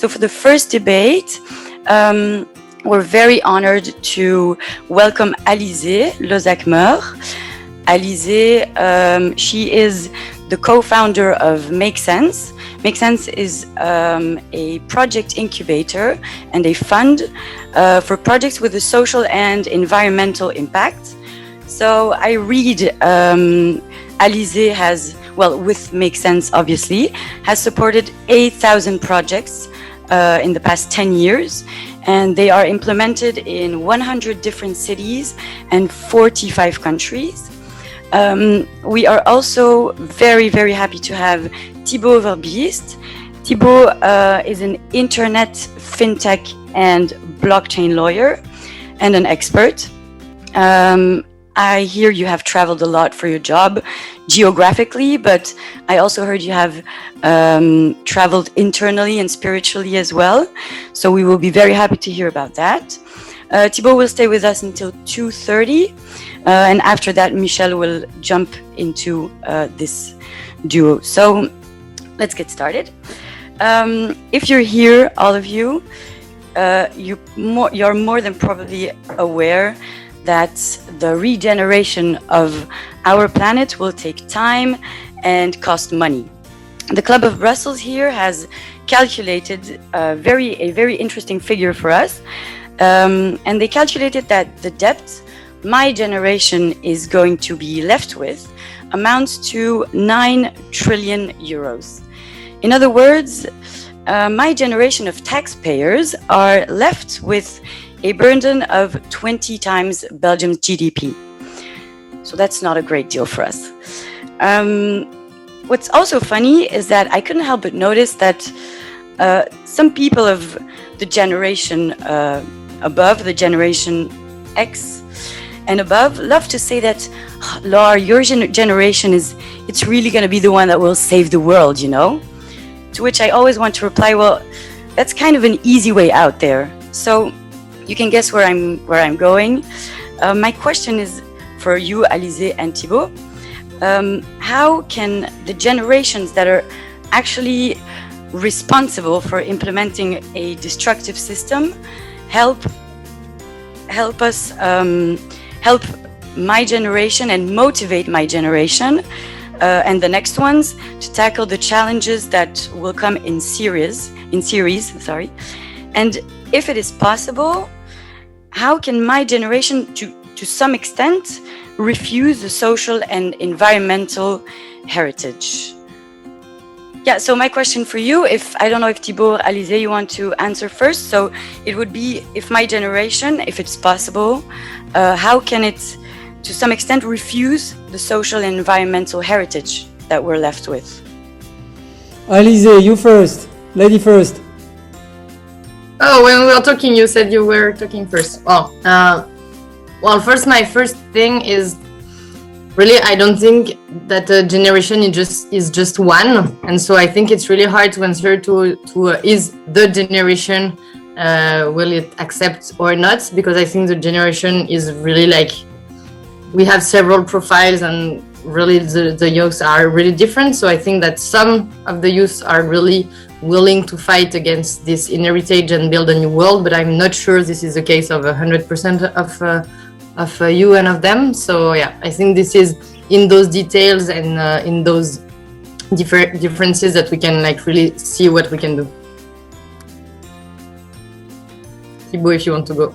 So for the first debate, we're very honored to welcome Alizée Lozac'hmeur. Alizée, she is the co-founder of Makesense. Makesense is a project incubator and a fund for projects with a social and environmental impact. So I read Alizée has, well, with Makesense obviously, has supported 8,000 projects in the past 10 years, and they are implemented in 100 different cities and 45 countries. We are also very, very happy to have Thibault Verbiest. Thibault is an internet, fintech, and blockchain lawyer and an expert. I hear you have traveled a lot for your job geographically, but I also heard you have traveled internally and spiritually as well. So we will be very happy to hear about that. Thibault will stay with us until 2:30. And after that, Michel will jump into this duo. So let's get started. If you're here, all of you, you're more than probably aware that the regeneration of our planet will take time and cost money. The Club of Brussels here has calculated a very interesting figure for us. And they calculated that the debt my generation is going to be left with amounts to 9 trillion euros. In other words, my generation of taxpayers are left with a burden of 20 times Belgium's GDP. So that's not a great deal for us. What's also funny is that I couldn't help but notice that some people of the generation above, the generation X and above, love to say that, Laura, your generation it's really going to be the one that will save the world, you know? To which I always want to reply, well, that's kind of an easy way out there. So you can guess where I'm going. My question is for you, Alizée and Thibault. How can the generations that are actually responsible for implementing a destructive system help us help my generation and motivate my generation and the next ones to tackle the challenges that will come in series. And if it is possible, how can my generation to some extent refuse the social and environmental heritage? Yeah, so my question for you, I don't know if Thibault or Alizée, you want to answer first. So it would be, if my generation, if it's possible, how can it, to some extent, refuse the social and environmental heritage that we're left with? Alizée, you first. Lady first. Oh, when we were talking, you said you were talking first. Well, first, my first thing is, really, I don't think that a generation is just one, and so I think it's really hard to answer to is the generation will it accept or not, because I think the generation is really like, we have several profiles and really the youths are really different. So I think that some of the youths are really willing to fight against this heritage and build a new world, but I'm not sure this is the case of 100% of you and of them. So yeah, I think this is in those details and in those differences that we can like really see what we can do. Thibault, if you want to go.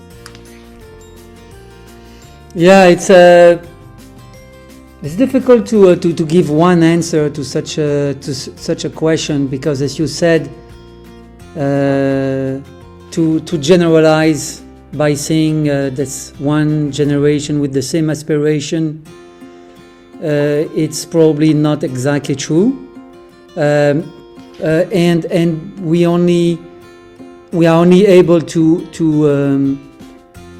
Yeah, it's difficult to give one answer to such a question, because as you said, to generalize by saying that's one generation with the same aspiration, it's probably not exactly true, and we are only able to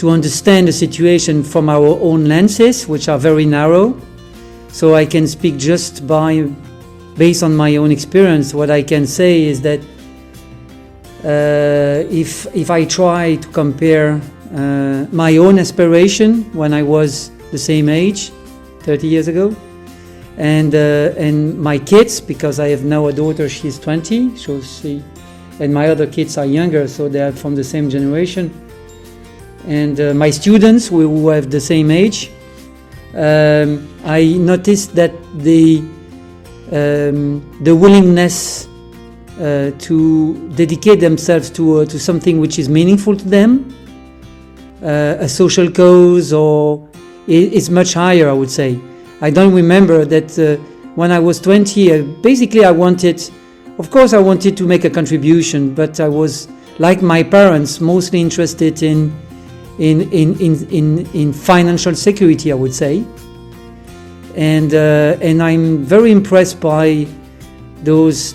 understand the situation from our own lenses, which are very narrow. So I can speak just based on my own experience. What I can say is that if I try to compare my own aspiration when I was the same age, 30 years ago, and my kids, because I have now a daughter, she's 20, so and my other kids are younger, so they are from the same generation. And my students who have the same age, I noticed that the willingness to dedicate themselves to something which is meaningful to them, a social cause, or is much higher, I would say. I don't remember that when I was 20, basically I wanted to make a contribution, but I was, like my parents, mostly interested in financial security, I would say. And I'm very impressed by those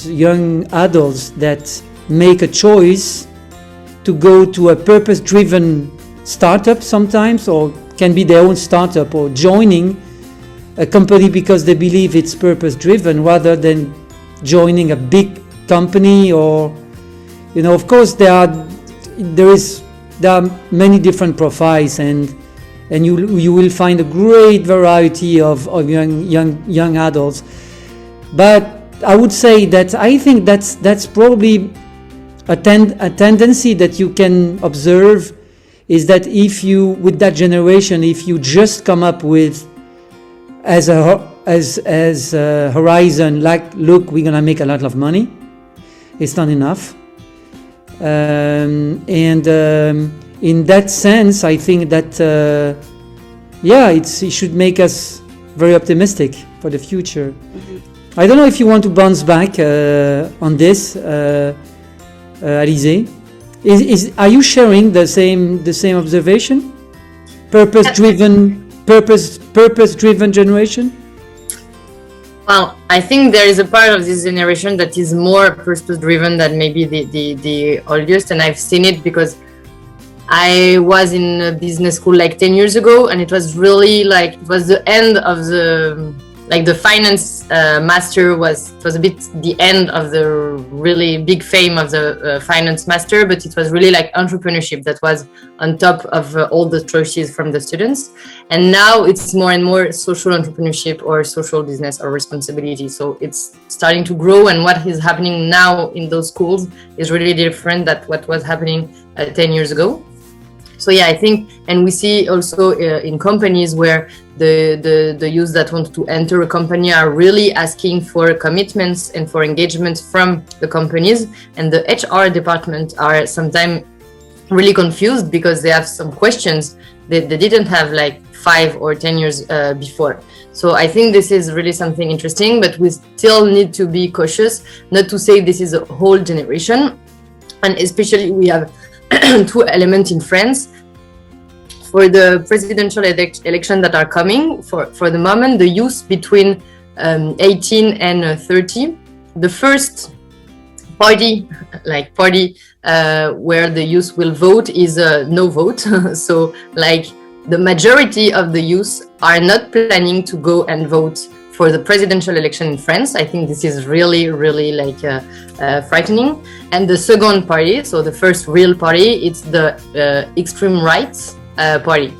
young adults that make a choice to go to a purpose-driven startup sometimes, or can be their own startup, or joining a company because they believe it's purpose-driven, rather than joining a big company. Or, of course there are many different profiles, and you will find a great variety of young adults. But I would say that I think that's probably a tendency that you can observe, is that if you, with that generation, if you just come up with as a horizon, like, look, we're gonna make a lot of money, it's not enough. In that sense, I think that it should make us very optimistic for the future. Mm-hmm. I don't know if you want to bounce back on this, Alizée. Are you sharing the same observation? Purpose-driven generation? Well, I think there is a part of this generation that is more purpose-driven than maybe the oldest, and I've seen it because I was in a business school like 10 years ago, and it was really like, it was the end of the finance master was a bit the end of the really big fame of the finance master, but it was really like entrepreneurship that was on top of all the choices from the students. And now it's more and more social entrepreneurship or social business or responsibility. So it's starting to grow, and what is happening now in those schools is really different than what was happening 10 years ago. So yeah, I think, and we see also in companies where the youth that want to enter a company are really asking for commitments and for engagement from the companies, and the HR department are sometimes really confused because they have some questions that they didn't have like 5 or 10 years before. So I think this is really something interesting, but we still need to be cautious, not to say this is a whole generation, and especially we have 2 elements in France. For the presidential election that are coming, for the moment, the youth between 18 and 30, the first party where the youth will vote is no vote. So like the majority of the youth are not planning to go and vote for the presidential election in France. I think this is really, really like frightening. And the second party, so the first real party, it's the extreme right party.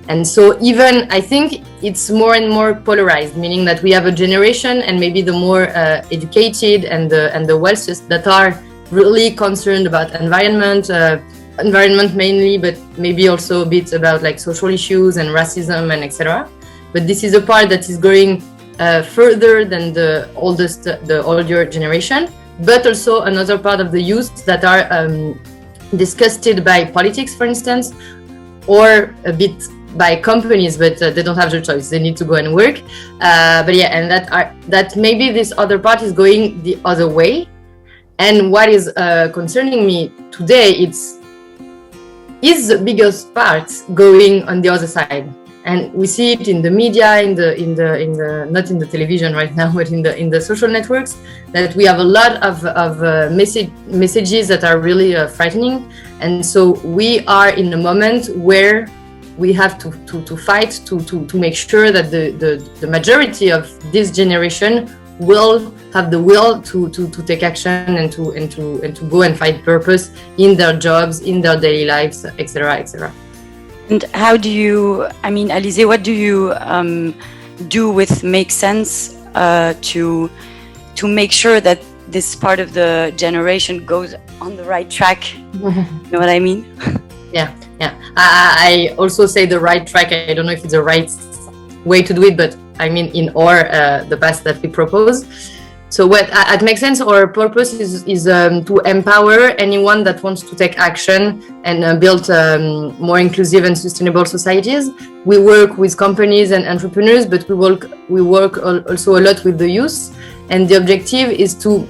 And so even I think it's more and more polarized, meaning that we have a generation, and maybe the more educated and the wealthiest, that are really concerned about environment mainly, but maybe also a bit about like social issues and racism and etc. But this is a part that is going further than the older generation, but also another part of the youth that are disgusted by politics, for instance, or a bit by companies, but they don't have their choice. They need to go and work. But yeah, and that maybe this other part is going the other way. And what is concerning me today, is the biggest part going on the other side. And we see it in the media, in the not in the television right now, but in the social networks, that we have a lot of messages that are really frightening. And so we are in a moment where we have to fight to make sure that the majority of this generation will have the will to take action and to go and find purpose in their jobs, in their daily lives, etc., etc. And how do you, Alizée, what do you do with Makesense to make sure that this part of the generation goes on the right track. You know what I mean? Yeah. I also say the right track. I don't know if it's the right way to do it, but I mean in the path that we propose. So what at Makesense, our purpose is to empower anyone that wants to take action and build more inclusive and sustainable societies. We work with companies and entrepreneurs, but we work also a lot with the youth. And the objective is to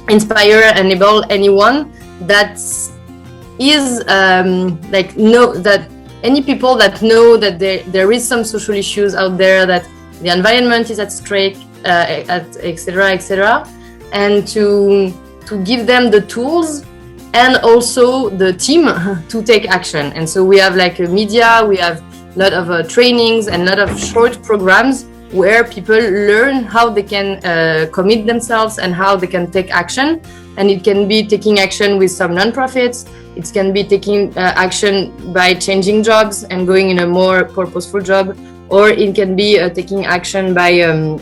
inspire and enable anyone that is that any people that know that there is some social issues out there, that the environment is at stake, etc., and to give them the tools and also the team to take action. And so we have like a media, we have a lot of trainings and a lot of short programs where people learn how they can commit themselves and how they can take action. And it can be taking action with some nonprofits. It can be taking action by changing jobs and going in a more purposeful job, or it can be taking action by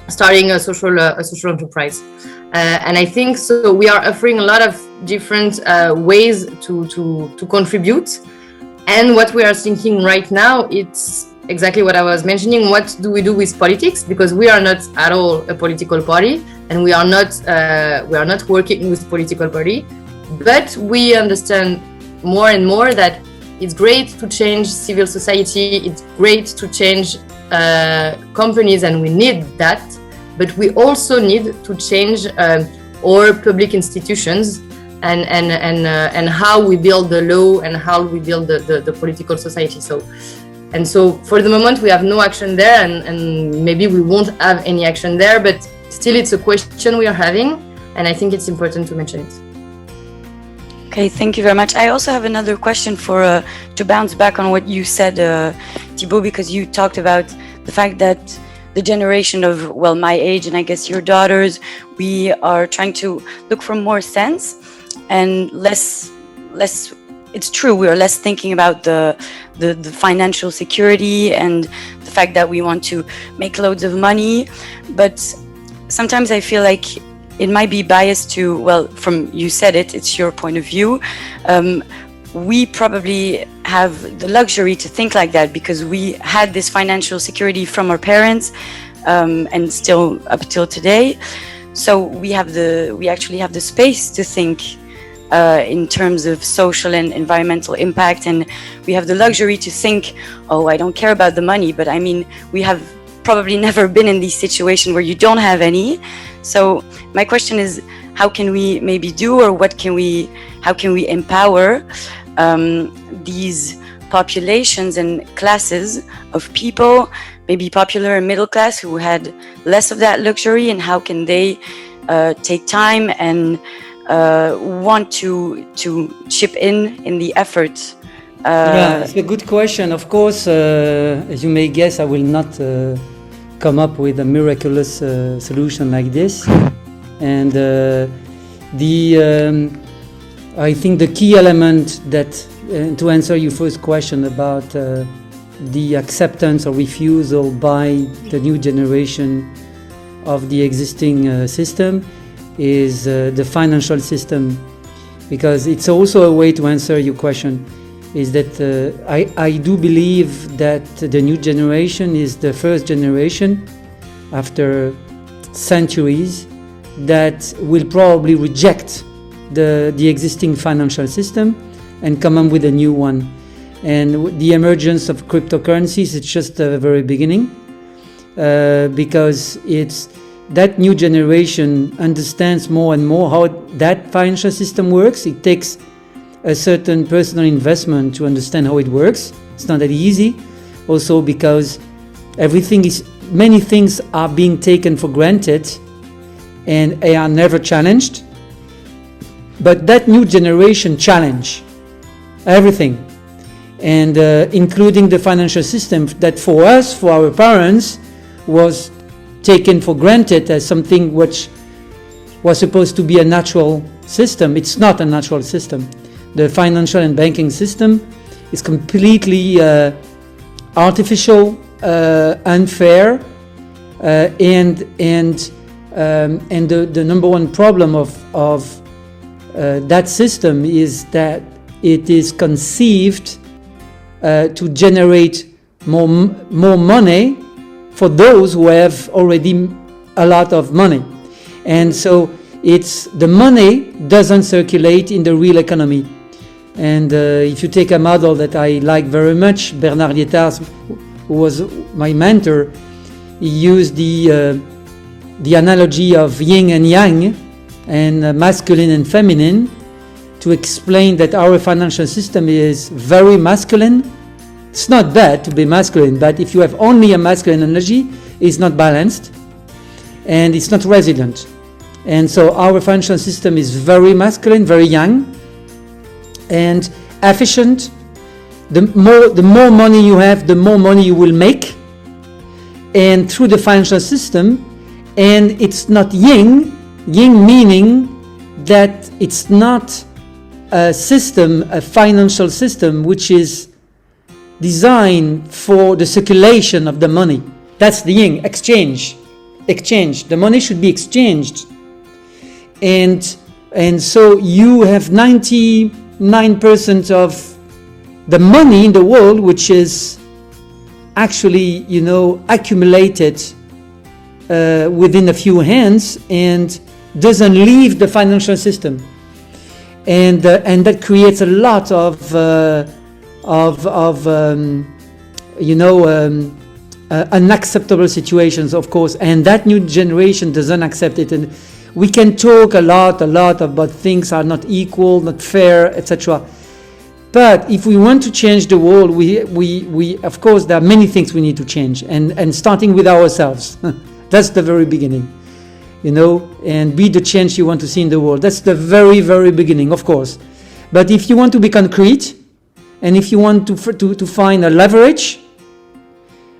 starting a social enterprise. And I think so we are offering a lot of different ways to contribute. And what we are thinking right now, it's exactly what I was mentioning. What do we do with politics? Because we are not at all a political party, and we are not working with political party. But we understand more and more that it's great to change civil society. It's great to change companies, and we need that. But we also need to change our public institutions and how we build the law and how we build the political society. So for the moment we have no action there, and maybe we won't have any action there, but still it's a question we are having, and I think it's important to mention it. Okay, thank you very much. I also have another question to bounce back on what you said, Thibault, because you talked about the fact that the generation of, well, my age and I guess your daughters, we are trying to look for more sense and less. It's true, we are less thinking about the financial security and the fact that we want to make loads of money. But sometimes I feel like it might be biased to, well, from you said it's your point of view. We probably have the luxury to think like that because we had this financial security from our parents, and still up till today. So we actually have the space to think in terms of social and environmental impact, and we have the luxury to think, oh, I don't care about the money, but I mean, we have probably never been in this situation where you don't have any. So my question is, how can we maybe do, or how can we empower these populations and classes of people, maybe popular and middle class, who had less of that luxury, and how can they take time and want to chip in the effort? Yeah, it's a good question. Of course, as you may guess, I will not come up with a miraculous solution like this. And I think the key element that, to answer your first question about the acceptance or refusal by the new generation of the existing system, is the financial system, because it's also a way to answer your question, is that I do believe that the new generation is the first generation after centuries that will probably reject the existing financial system and come up with a new one. And the emergence of cryptocurrencies, it's just the very beginning, because it's that new generation understands more and more how that financial system works. It takes a certain personal investment to understand how it works. It's not that easy. Also because many things are being taken for granted and they are never challenged. But that new generation challenge everything, and including the financial system that for us, for our parents, was taken for granted as something which was supposed to be a natural system. It's not a natural system. The financial and banking system is completely artificial, unfair, and And the number one problem of that system is that it is conceived to generate more money for those who have already a lot of money. And so the money doesn't circulate in the real economy. And if you take a model that I like very much, Bernard Lietaer's, who was my mentor, he used the analogy of yin and yang and masculine and feminine to explain that our financial system is very masculine. It's not bad to be masculine, but if you have only a masculine energy, it's not balanced and it's not resilient. And so our financial system is very masculine, very yang, and efficient. The more money you have, the more money you will make, and through the financial system. And it's not yin meaning that it's not a system, a financial system, which is designed for the circulation of the money. That's the yin, exchange. The money should be exchanged. And so you have 99% of the money in the world, which is actually, accumulated within a few hands and doesn't leave the financial system. And that creates a lot of unacceptable situations, of course, and that new generation doesn't accept it. And we can talk a lot about things are not equal, not fair, etc. But if we want to change the world, we of course there are many things we need to change, and starting with ourselves. That's the very beginning, and be the change you want to see in the world. That's the very, very beginning, of course. But if you want to be concrete, and if you want to find a leverage,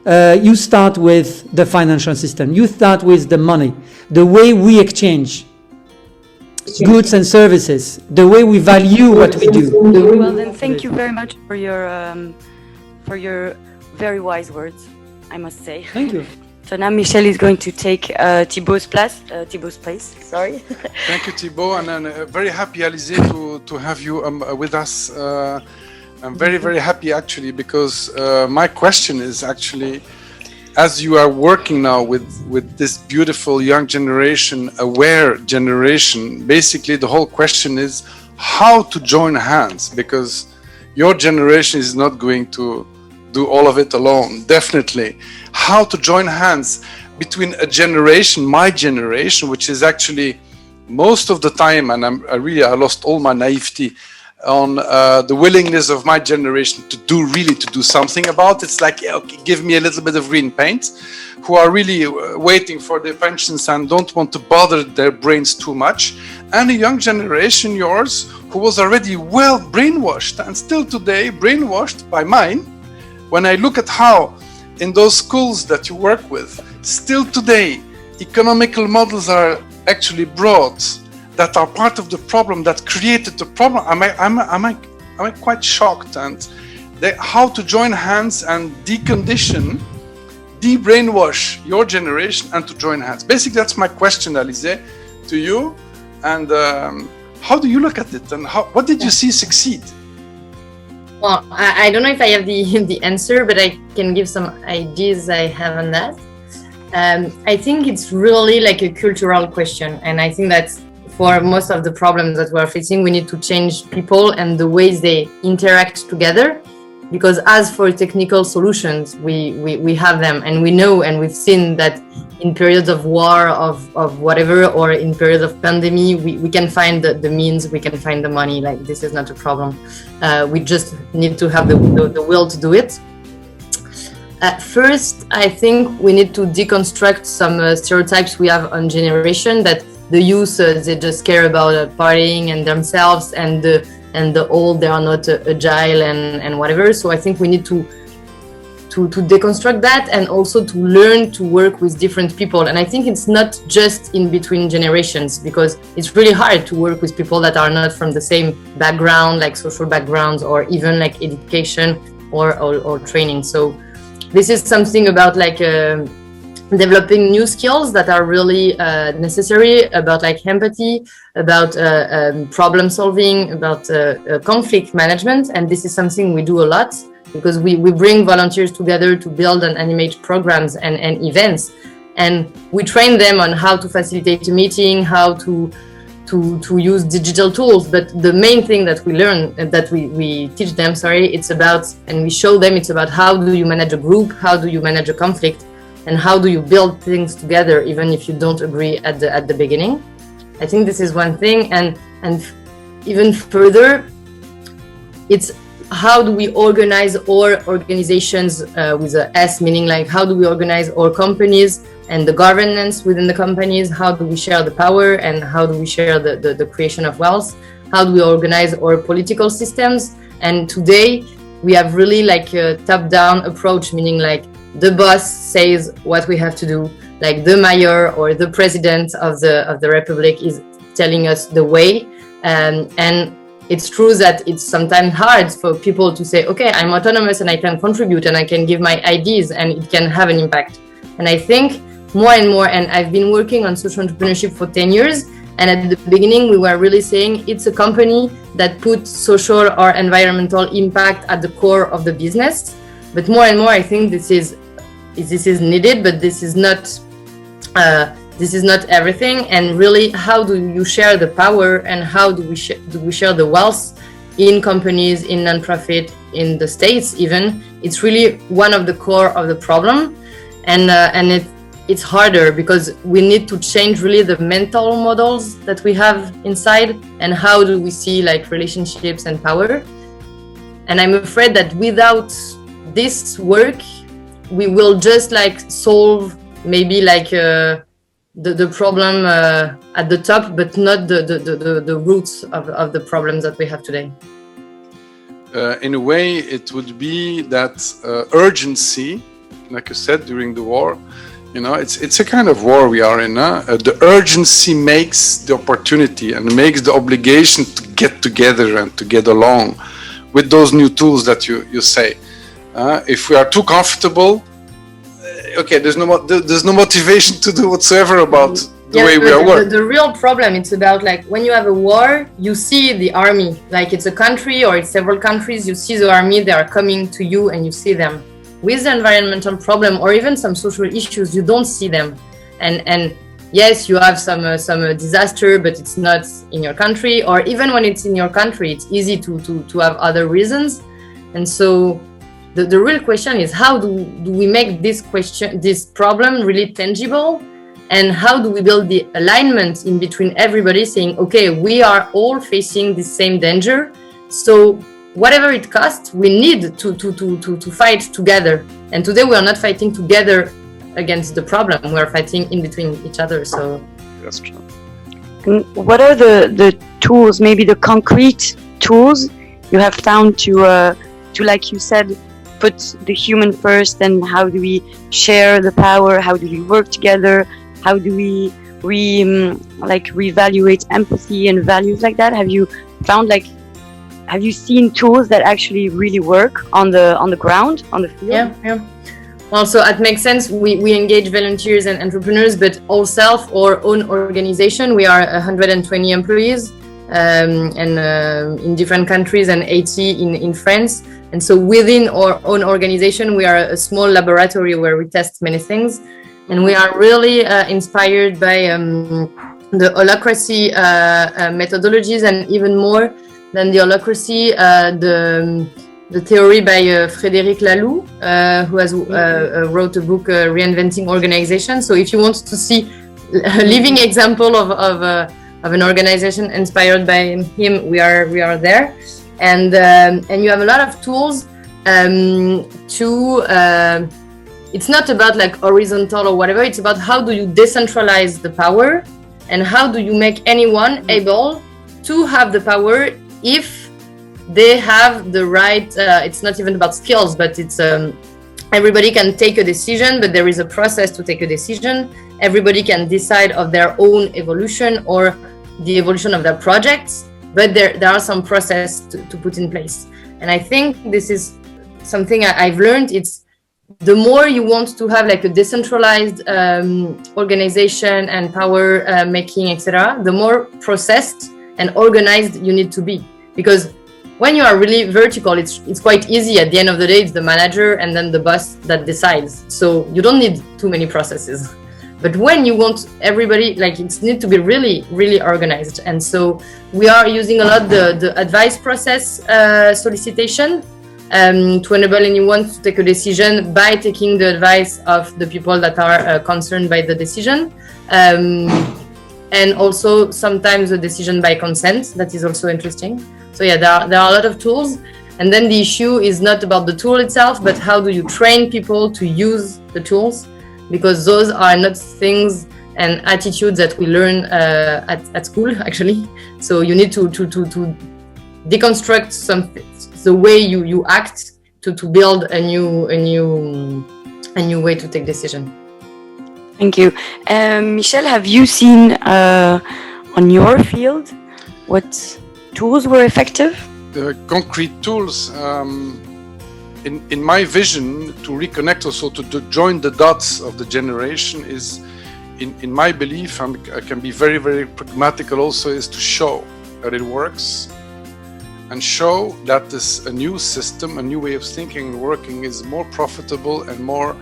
you start with the financial system. You start with the money, the way we exchange goods and services, the way we value what we do. Well, then, thank you very much for your very wise words, I must say. Thank you. So now Michel is going to take Thibault's place. Sorry. Thank you, Thibault, and I'm very happy, Alizée, to have you with us. I'm very, very happy actually, because my question is actually, as you are working now with this beautiful young generation, aware generation, basically the whole question is how to join hands, because your generation is not going to do all of it alone, definitely. How to join hands between a generation, my generation, which is actually most of the time, and I lost all my naivety on the willingness of my generation to do something about it. It's like, yeah, okay, give me a little bit of green paint, who are really waiting for their pensions and don't want to bother their brains too much. And a young generation, yours, who was already well brainwashed and still today brainwashed by mine. When I look at how in those schools that you work with, still today, economical models are actually brought that are part of the problem, that created the problem. I'm quite shocked. And how to join hands and decondition, de-brainwash your generation and to join hands. Basically, that's my question, Alizée, to you. And how do you look at it? And what did you see succeed? Well, I don't know if I have the answer, but I can give some ideas I have on that. I think it's really like a cultural question. And I think that for most of the problems that we're facing, we need to change people and the ways they interact together. Because as for technical solutions, we have them, and we know and we've seen that in periods of war, of whatever, or in periods of pandemic, we can find the means, we can find the money. Like, this is not a problem. We just need to have the will to do it. First, I think we need to deconstruct some stereotypes we have on generation, that the youth, they just care about partying and themselves, and the old, they are not agile and whatever. So I think we need to deconstruct that, and also to learn to work with different people. And I think it's not just in between generations, because it's really hard to work with people that are not from the same background, like social backgrounds, or even like education or training. So this is something about like developing new skills that are really necessary about like empathy, about problem solving, about conflict management. And this is something we do a lot because we bring volunteers together to build and animate programs and events. And we train them on how to facilitate a meeting, how to use digital tools. But the main thing that we learn, that we teach them, it's about, and we show them, it's about how do you manage a group, how do you manage a conflict, and how do you build things together, even if you don't agree at the beginning. I think this is one thing, and even further, it's how do we organize our organizations with a S, meaning like how do we organize our companies and the governance within the companies, how do we share the power, and how do we share the creation of wealth, how do we organize our political systems. And today we have really like a top-down approach, meaning like the boss says what we have to do, like the mayor or the president of the republic is telling us the way. And it's true that it's sometimes hard for people to say, okay, I'm autonomous and I can contribute and I can give my ideas and it can have an impact. And I think more and more, and I've been working on social entrepreneurship for 10 years. And at the beginning, we were really saying it's a company that puts social or environmental impact at the core of the business. But more and more, I think this is needed, but this is not everything. And really, how do you share the power, and how do we share the wealth in companies, in nonprofit, in the states even? It's really one of the core of the problem, and it's harder because we need to change really the mental models that we have inside, and how do we see like relationships and power. And I'm afraid that without this work, we will just like solve maybe like the problem at the top, but not the roots of the problems that we have today. In a way, it would be that urgency, like you said, during the war. You know, it's a kind of war we are in. The urgency makes the opportunity and makes the obligation to get together and to get along with those new tools that you say. If we are too comfortable, okay, there's no motivation to do whatsoever about the way we are working. The real problem, it's about like when you have a war, you see the army, like it's a country or it's several countries, you see the army, they are coming to you and you see them. With the environmental problem or even some social issues, you don't see them. And yes, you have some disaster, but it's not in your country, or even when it's in your country, it's easy to have other reasons. And so the real question is, how do we make this problem really tangible? And how do we build the alignment in between everybody saying, okay, we are all facing the same danger. So whatever it costs, we need to fight together. And today we are not fighting together against the problem. We are fighting in between each other. So that's true. And what are the tools, maybe the concrete tools you have found to like you said, put the human first? And how do we share the power? How do we work together? How do we reevaluate empathy and values like that? Have you found have you seen tools that actually really work on the ground, on the field? Yeah. Also at Makesense, we engage volunteers and entrepreneurs, but ourselves, our own organization, we are 120 employees and in different countries and 80 in France. And so within our own organization, we are a small laboratory where we test many things. And we are really inspired by the holacracy methodologies, and even more than the holacracy, the theory by Frédéric Laloux, who has wrote a book, Reinventing Organization. So if you want to see a living example of an organization inspired by him, we are there. And you have a lot of tools to it's not about like horizontal or whatever, it's about how do you decentralize the power, and how do you make anyone able to have the power if they have the right, it's not even about skills, but it's everybody can take a decision, but there is a process to take a decision. Everybody can decide of their own evolution or the evolution of their projects, but there are some process to put in place. And I think this is something I've learned. the more you want to have like a decentralized organization and power making, etc., the more processed and organized you need to be. Because when you are really vertical, it's quite easy. At the end of the day, it's the manager and then the boss that decides. So you don't need too many processes. But when you want everybody, like it needs to be really, really organized. And so we are using a lot the advice process solicitation to enable anyone to take a decision by taking the advice of the people that are concerned by the decision. And also sometimes a decision by consent, that is also interesting. So yeah, there are a lot of tools. And then the issue is not about the tool itself, but how do you train people to use the tools? Because those are not things and attitudes that we learn at school, actually. So you need to deconstruct the way you act to build a new way to take decision. Thank you. Michel, have you seen on your field what tools were effective? The concrete tools, in my vision, to reconnect also to join the dots of the generation is, in my belief, and I can be very, very pragmatical also, is to show that it works and show that this a new system, a new way of thinking and working is more profitable and more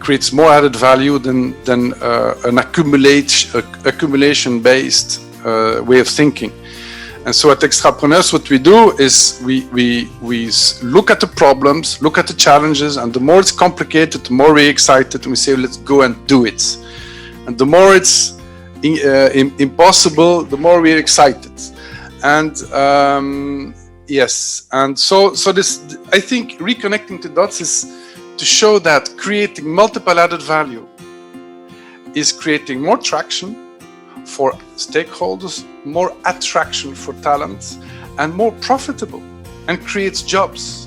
creates more added value than an accumulation-based way of thinking. And so at Extrapreneurs, what we do is we look at the problems, look at the challenges, and the more it's complicated, the more we're excited, and we say, let's go and do it. And the more it's impossible, the more we're excited. And yes, and so this, I think reconnecting the dots is to show that creating multiple added value is creating more traction for stakeholders, more attraction for talent, and more profitable, and creates jobs.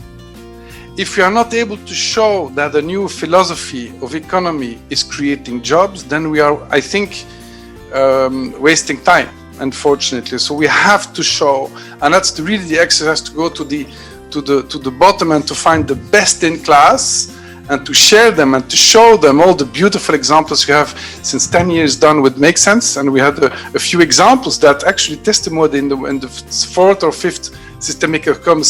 If we are not able to show that a new philosophy of economy is creating jobs, then we are, I think, wasting time, unfortunately. So we have to show, and that's really the exercise, to go to the bottom and to find the best in class, and to share them and to show them all the beautiful examples we have since 10 years done with Makesense. And we had a few examples that actually testimonied in the fourth or fifth Systemic Economic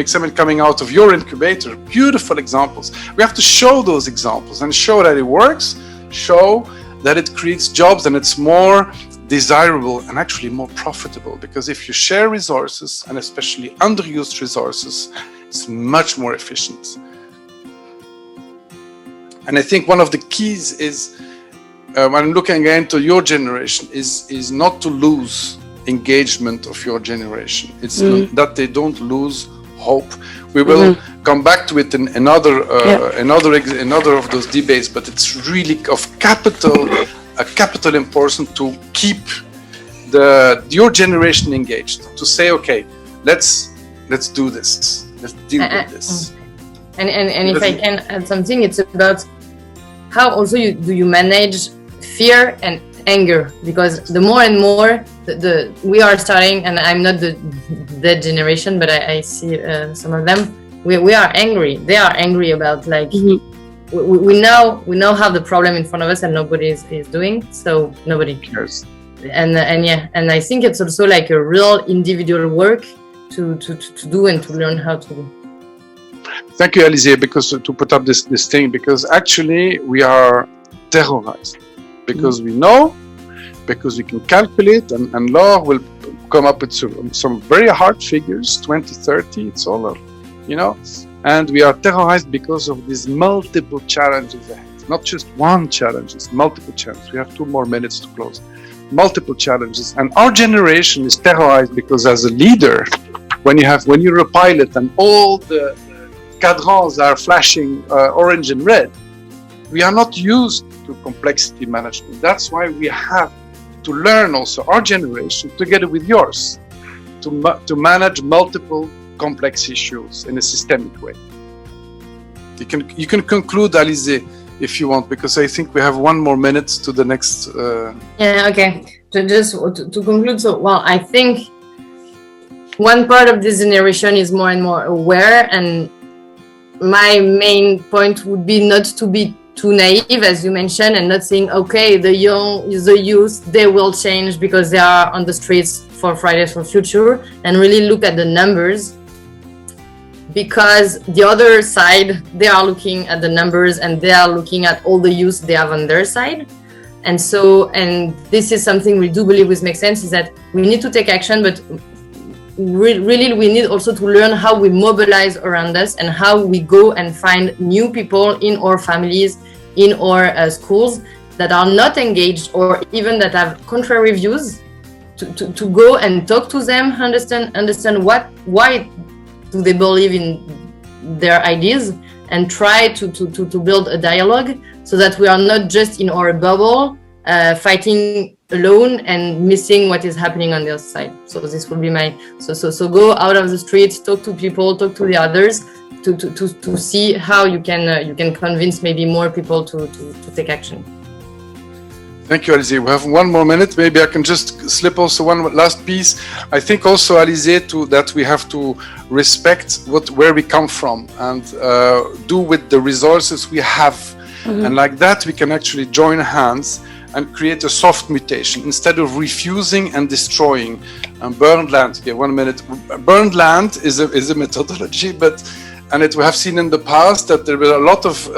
Summit coming out of your incubator. Beautiful examples. We have to show those examples and show that it works, show that it creates jobs and it's more desirable and actually more profitable. Because if you share resources, and especially underused resources, it's much more efficient. And I think one of the keys is, when I'm looking into your generation, is not to lose engagement of your generation. It's that they don't lose hope. We will come back to it in another of those debates, but it's really of capital importance to keep your generation engaged. To say, okay, let's do this. Let's deal with this. And if I can add something, it's about how also do you manage fear and anger, because the more and more we are starting, and I'm not that generation, but I see some of them. We are angry. They are angry about like we now have the problem in front of us, and nobody is doing, so nobody cares. And I think it's also like a real individual work to do and to learn how to do. Thank you, Alizée, because to put up this thing, because actually we are terrorized, because we know, because we can calculate, and Laure will come up with some very hard figures, 2030, it's all, and we are terrorized because of these multiple challenges ahead. Not just one challenge, it's multiple challenges. We have 2 more minutes to close. Multiple challenges, and our generation is terrorized because as a leader, when you're a pilot and all the cadrans are flashing orange and red, we are not used to complexity management. That's why we have to learn also, our generation, together with yours, to manage multiple complex issues in a systemic way. You can conclude, Alizée, if you want, because I think we have 1 more minute to the next. Yeah, okay. Just to conclude, I think one part of this generation is more and more aware, and my main point would be not to be too naive, as you mentioned, and not saying, okay, the youth, they will change because they are on the streets for Fridays for Future, and really look at the numbers, because the other side, they are looking at the numbers and they are looking at all the youth they have on their side. And so, and this is something we do believe with Makesense, is that we need to take action, but really we need also to learn how we mobilize around us and how we go and find new people in our families, in our schools that are not engaged or even that have contrary views, to go and talk to them, understand why do they believe in their ideas, and try to build a dialogue, so that we are not just in our bubble fighting alone and missing what is happening on the other side. So this will be my so go out of the streets, talk to people, talk to the others, to see how you can convince maybe more people to take action. Thank you, Alizée. We have 1 more minute. Maybe I can just slip also one last piece. I think also, Alizée, that we have to respect where we come from and do with the resources we have. Mm-hmm. And like that, we can actually join hands and create a soft mutation instead of refusing and destroying. Burned land. Okay, 1 minute. Burned land is a methodology, and we have seen in the past that there were a lot of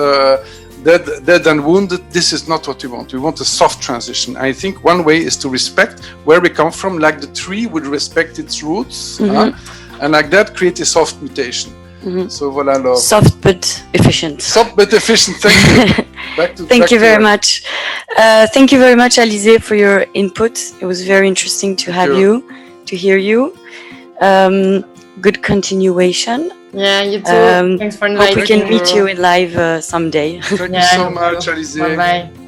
dead and wounded. This is not what we want. We want a soft transition. I think one way is to respect where we come from, like the tree would respect its roots, and like that create a soft mutation. Mm-hmm. So voilà. Soft but efficient. Soft but efficient. Thank you. Thank you very much. Thank you very much, Alizée, for your input. It was very interesting to have you, to hear you. Good continuation. Yeah, you too. Thanks for inviting me. Hope we can meet you in live someday. Thank you so much, Alizée. Bye-bye.